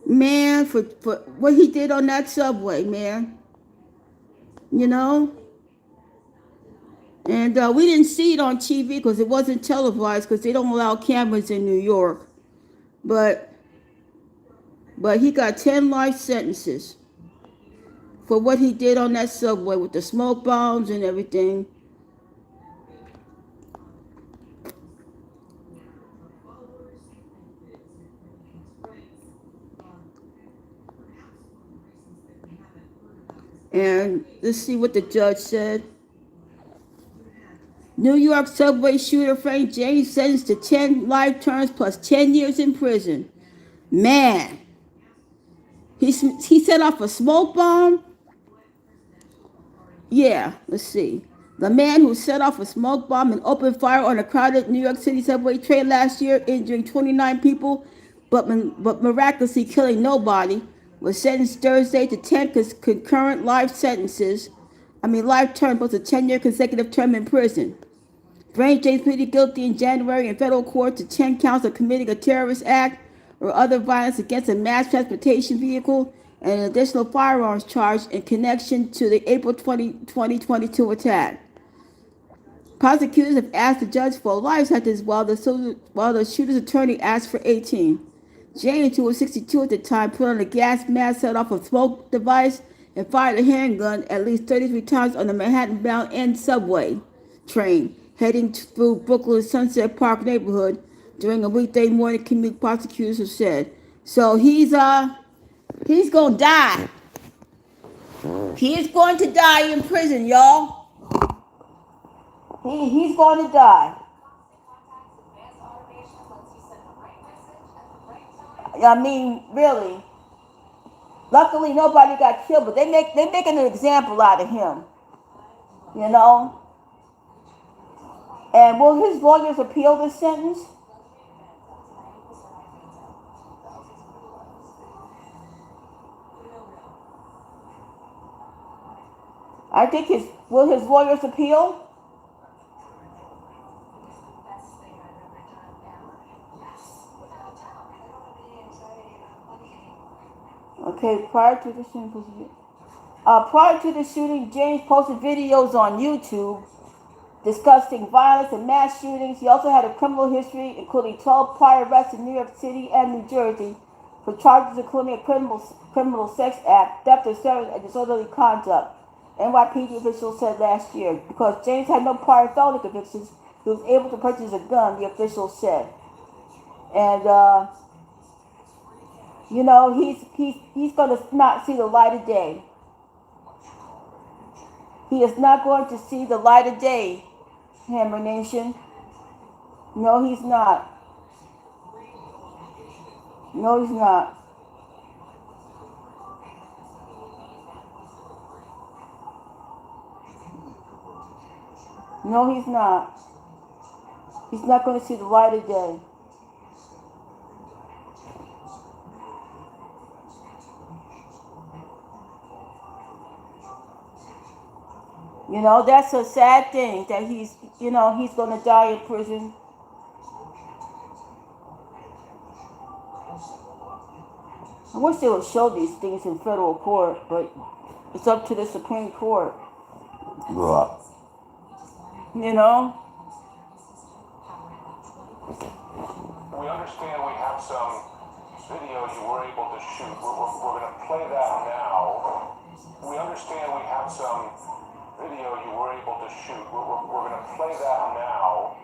man, for what he did on that subway, man. You know, and we didn't see it on TV because it wasn't televised because they don't allow cameras in New York. But he got 10 life sentences for what he did on that subway with the smoke bombs and everything. And let's see what the judge said. New York subway shooter Frank James sentenced to 10 life terms plus 10 years in prison. Man, he set off a smoke bomb. Yeah, let's see. The man who set off a smoke bomb and opened fire on a crowded New York City subway train last year, injuring 29 people, but miraculously killing nobody, was sentenced Thursday to 10 concurrent life sentences. Life term plus a 10-year consecutive term in prison. Frank James pleaded guilty in January in federal court to 10 counts of committing a terrorist act or other violence against a mass transportation vehicle and an additional firearms charge in connection to the April 2022 attack. Prosecutors have asked the judge for life sentences while the shooter's attorney asked for 18. James, who was 62 at the time, put on a gas mask, set off a smoke device, and fired a handgun at least 33 times on the Manhattan-bound N subway train heading through Brooklyn's Sunset Park neighborhood during a weekday morning commute, prosecutors have said. So he's gonna die. He is going to die in prison, y'all. He's going to die. Really. Luckily, nobody got killed, but they're making an example out of him. You know. And will his lawyers appeal this sentence? I think will his lawyers appeal? Okay, prior to the shooting, James posted videos on YouTube discussing violence and mass shootings. He also had a criminal history, including 12 prior arrests in New York City and New Jersey for charges including a criminal sex act, theft of service, and disorderly conduct. NYPD officials said last year. Because James had no prior felony convictions, he was able to purchase a gun, the officials said. And he's going to not see the light of day. He is not going to see the light of day, Hammer Nation. No, he's not. No, he's not. No, he's not. He's not going to see the light of day. That's a sad thing that he's going to die in prison. I wish they would show these things in federal court, but it's up to the Supreme Court. Yeah. We understand we have some video you were able to shoot. We're going to play that now. We understand we have some video you were able to shoot. We're going to play that now.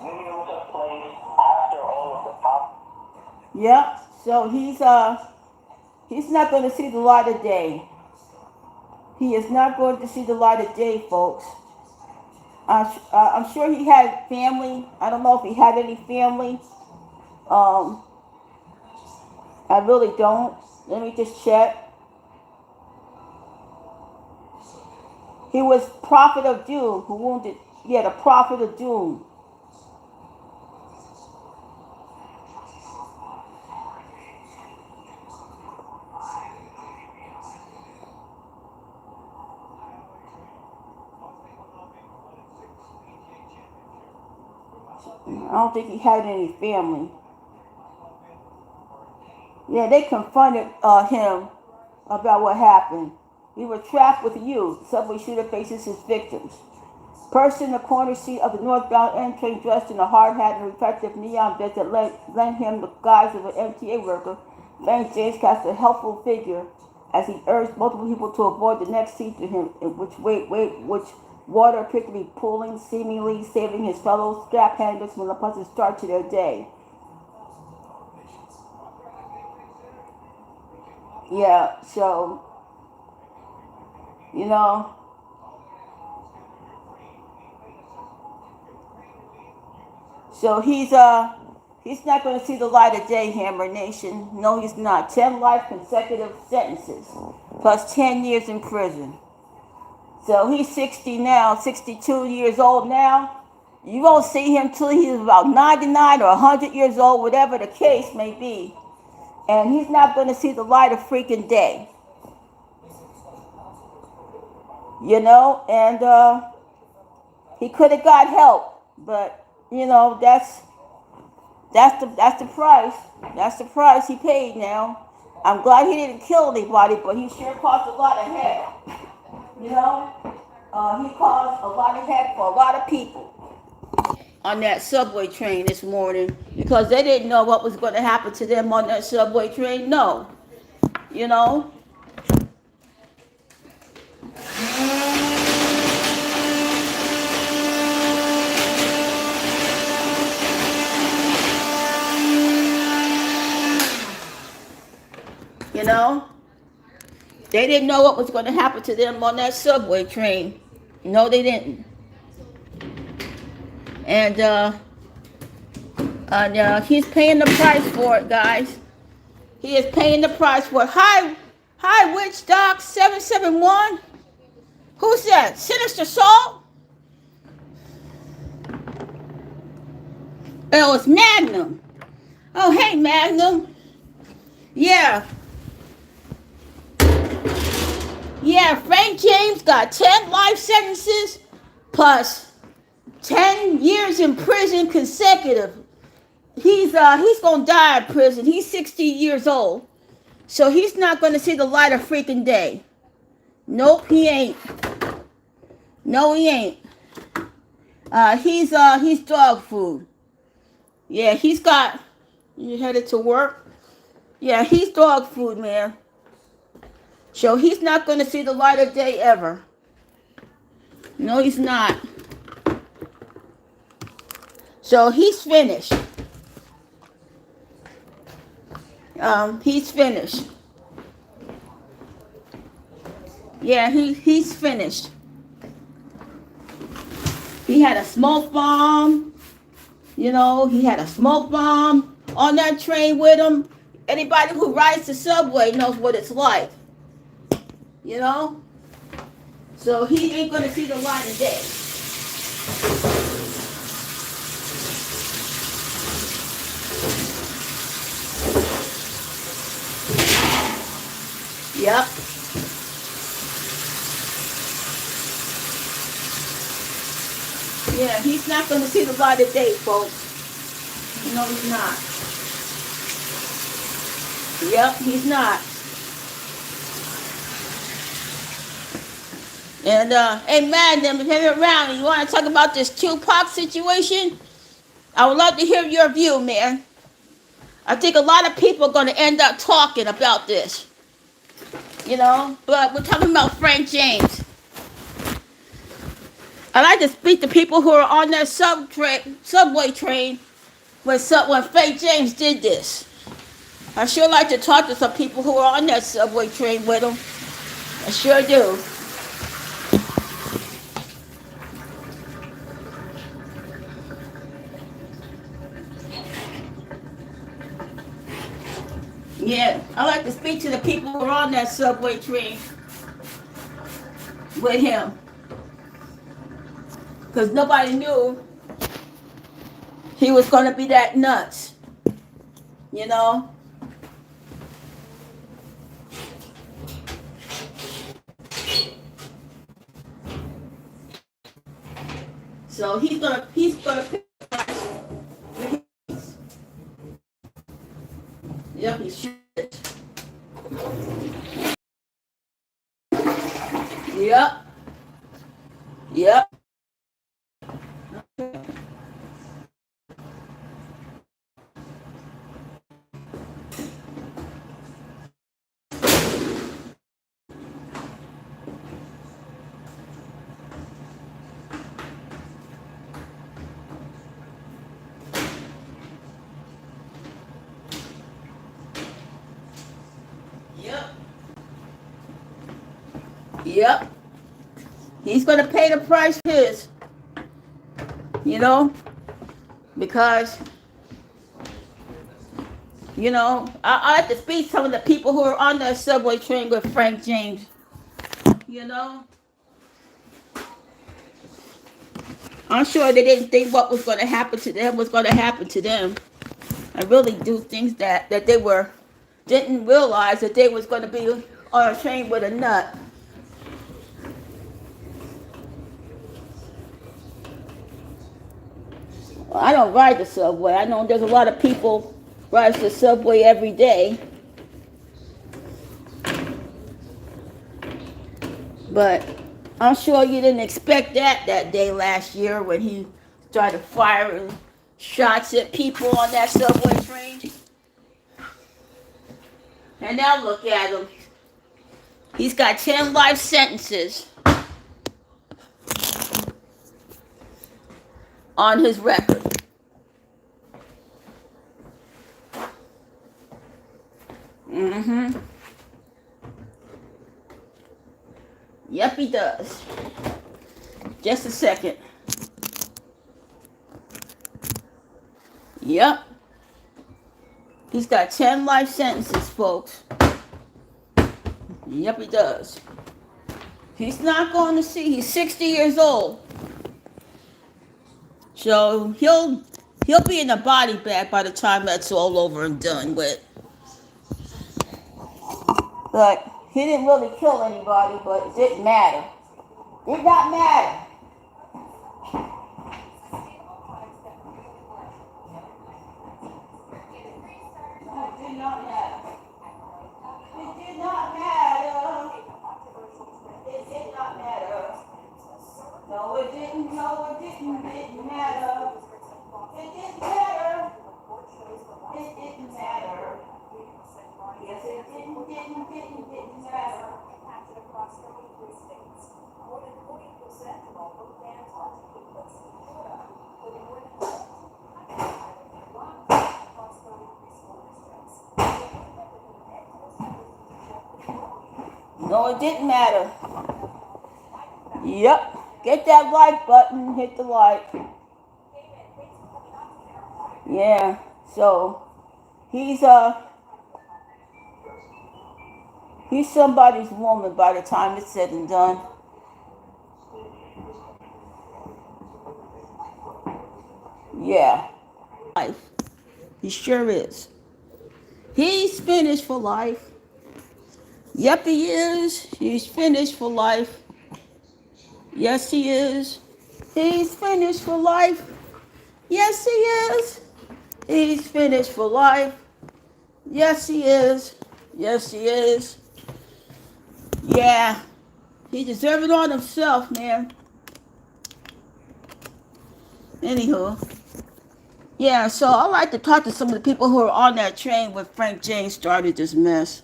Video was played after all of the pop. Yep. So he's not going to see the light of day. He is not going to see the light of day, folks. I'm sure he had family. I don't know if he had any family. I really don't. Let me just check. He was prophet of doom who wounded. Yeah, the prophet of doom. I don't think he had any family. Yeah, they confronted him about what happened. We were trapped with you. Subway shooter faces his victims. Person in the corner seat of the northbound N train dressed in a hard hat and reflective neon vest that lent him the guise of an MTA worker. Frank James cast a helpful figure as he urged multiple people to avoid the next seat to him, in which water appeared to be pooling, seemingly saving his fellow strap handlers from a pleasant start to their day. Yeah, so, you know, so he's not going to see the light of day, Hammer Nation. No, he's not. 10 life consecutive sentences plus 10 years in prison. So he's 60 now, 62 years old now. You won't see him till he's about 99 or 100 years old, whatever the case may be. And he's not going to see the light of freaking day. You know, and he could have got help, but you know that's the price. That's the price he paid. Now, I'm glad he didn't kill anybody, but he sure caused a lot of heck. You know, he caused a lot of heck for a lot of people on that subway train this morning because they didn't know what was going to happen to them on that subway train. No, you know. You know, they didn't know what was going to happen to them on that subway train. No, they didn't. And he's paying the price for it, guys. He is paying the price for it. Hi, Witch Doc 771. Who's that? Sinister Soul? Oh, it's Magnum. Oh, hey, Magnum. Yeah. Yeah, Frank James got 10 life sentences plus 10 years in prison consecutive. He's gonna die in prison. He's 60 years old. So he's not gonna see the light of freaking day. Nope, he ain't. No, he ain't. He's dog food. Yeah, you headed to work? Yeah, he's dog food, man. So he's not gonna see the light of day ever. No, he's not. So he's finished. He's finished. Yeah, he's finished. He had a smoke bomb. You know, he had a smoke bomb on that train with him. Anybody who rides the subway knows what it's like. You know? So he ain't gonna see the light of day. Yep. Yeah, he's not going to see the light of day, folks. No, he's not. Yep, he's not. And, hey, Magnum, if you're around and you want to talk about this Tupac situation, I would love to hear your view, man. I think a lot of people are going to end up talking about this. You know, but we're talking about Frank James. I like to speak to people who are on that subway train when Frank James did this. I sure like to talk to some people who are on that subway train with him. I sure do. Yeah, I like to speak to the people who are on that subway train with him. Because nobody knew he was going to be that nuts. You know? So he's gonna yep, he should. Yep. Yep. Yep. Yep. He's gonna pay the price for his, you know, because I like to speak to some of the people who are on that subway train with Frank James. You know, I'm sure they didn't think what was going to happen to them was going to happen to them. I really do think that they didn't realize that they was going to be on a train with a nut. Well, I don't ride the subway. I know there's a lot of people ride the subway every day. But I'm sure you didn't expect that day last year when he started firing shots at people on that subway train. And now look at him. He's got 10 life sentences on his record. Mm-hmm. Yep, he does. Just a second. Yep. He's got 10 life sentences, folks. Yep, he does. He's not going to see. He's 60 years old. So he'll be in a body bag by the time that's all over and done with. But he didn't really kill anybody, but it didn't matter. It did not matter. It did not matter. It did not matter. It did not matter. No, it didn't. No, it didn't. It didn't matter. It didn't matter. It didn't matter. Yes, it didn't matter. No, it didn't matter. Yep. Get that like button, hit the like. Yeah. So he's somebody's woman by the time it's said and done. Yeah. Life. He sure is. He's finished for life. Yep, he is. He's finished for life. Yes, he is. He's finished for life. Yes, he is. He's finished for life. Yes, he is. Yes, he is. Yeah. He deserves it on himself, man. Anywho. Yeah, so I like to talk to some of the people who are on that train when Frank James started this mess.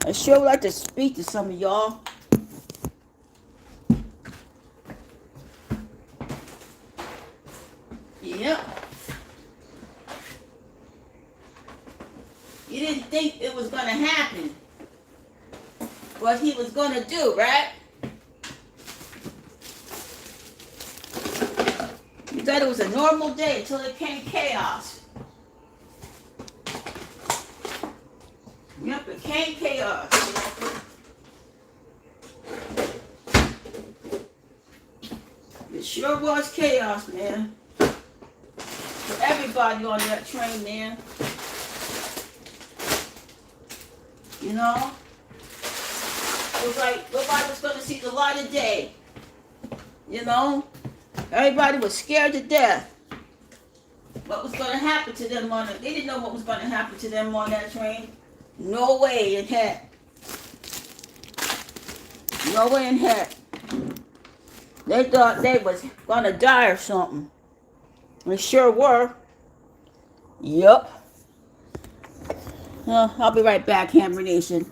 I sure would like to speak to some of y'all. Yep. You didn't think it was going to happen. What he was going to do, right? You thought it was a normal day until it came chaos. Yep, it came chaos. It sure was chaos, man. For everybody on that train, man. You know? It was like nobody was going to see the light of day. You know? Everybody was scared to death. What was going to happen to them on it? They didn't know what was going to happen to them on that train. No way in heck. No way in heck. They thought they was gonna die or something. They sure were. Yup. I'll be right back, Hammer Nation.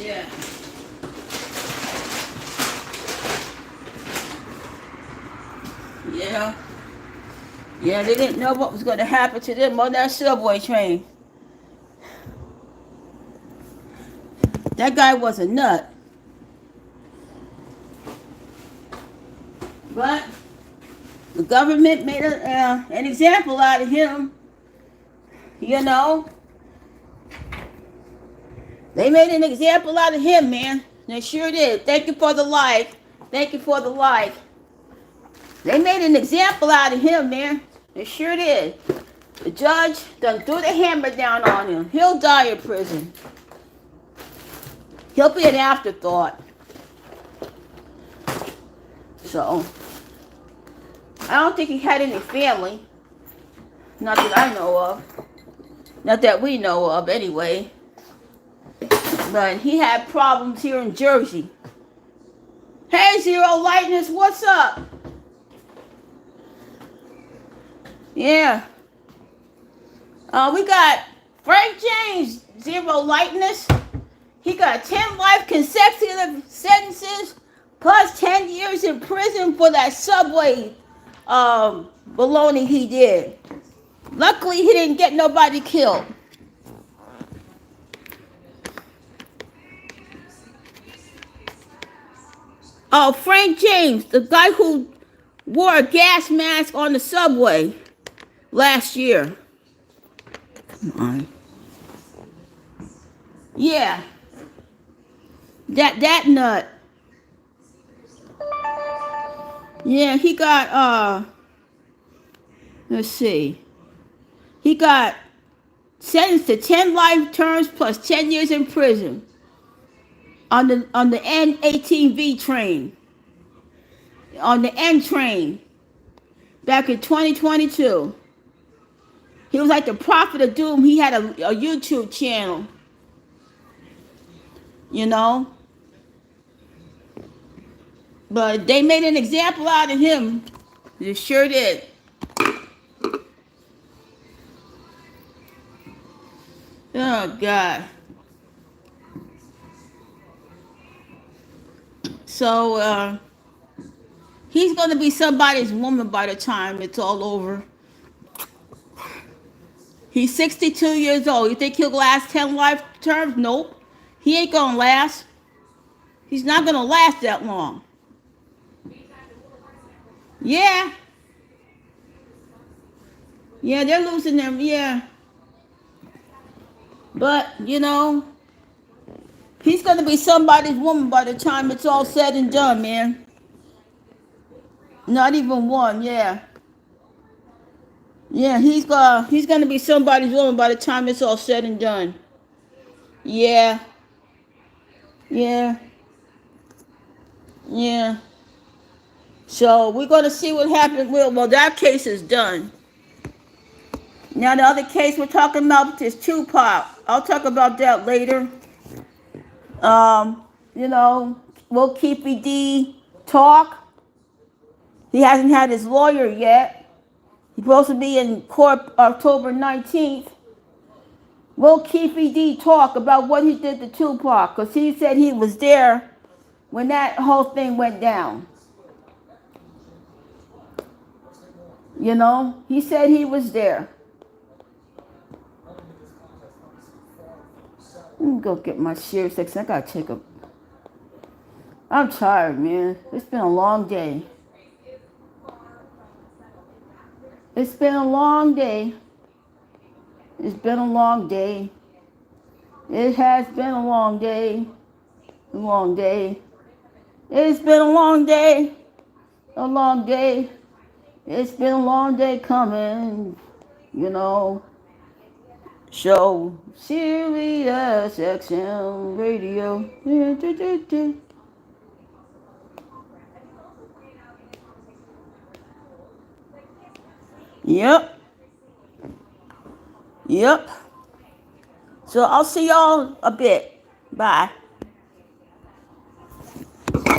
Yeah. Yeah. Yeah, they didn't know what was going to happen to them on that subway train. That guy was a nut. But the government made an example out of him. You know, they made an example out of him, man. They sure did. Thank you for the like. Thank you for the like. They made an example out of him, man. They sure did. The judge done threw the hammer down on him. He'll die in prison. He'll be an afterthought. So, I don't think he had any family. Not that I know of. Not that we know of, anyway. But he had problems here in Jersey. Hey, Zero Lightness, what's up? Yeah. We got Frank James, Zero Lightness. He got 10 life consecutive sentences plus 10 years in prison for that subway baloney he did. Luckily, he didn't get nobody killed. Oh, Frank James, the guy who wore a gas mask on the subway last year. Come on. Yeah. That nut. Yeah, he got let's see. He got sentenced to 10 life terms plus 10 years in prison on the N18V train. On the N train. Back in 2022. He was like the prophet of doom. He had a YouTube channel. You know? But they made an example out of him. They sure did. Oh, God. So, He's gonna be somebody's woman by the time it's all over. He's 62 years old. You think he'll last 10 life terms? Nope. He ain't gonna last. He's not gonna last that long. Yeah. Yeah, they're losing them. Yeah. But, he's gonna be somebody's woman by the time it's all said and done, man. Not even one, yeah. Yeah, he's gonna be somebody's woman by the time it's all said and done. Yeah. Yeah. Yeah. So we're gonna see what happens. Well, that case is done. Now the other case we're talking about is Tupac. I'll talk about that later. Um, you know, will Keefe D talk? He hasn't had his lawyer yet. He's supposed to be in court October 19th. Will Keefe D talk about what he did to Tupac? Because he said he was there when that whole thing went down. He said he was there. Let me go get my shear section. I gotta take a. I'm tired, man. It's been a long day. It's been a long day. It's been a long day. It has been a long day. A long day. It's been a long day. A long day. It's been a long day coming. Show Sirius XM radio. Yep. Yep. So I'll see y'all a bit. Bye.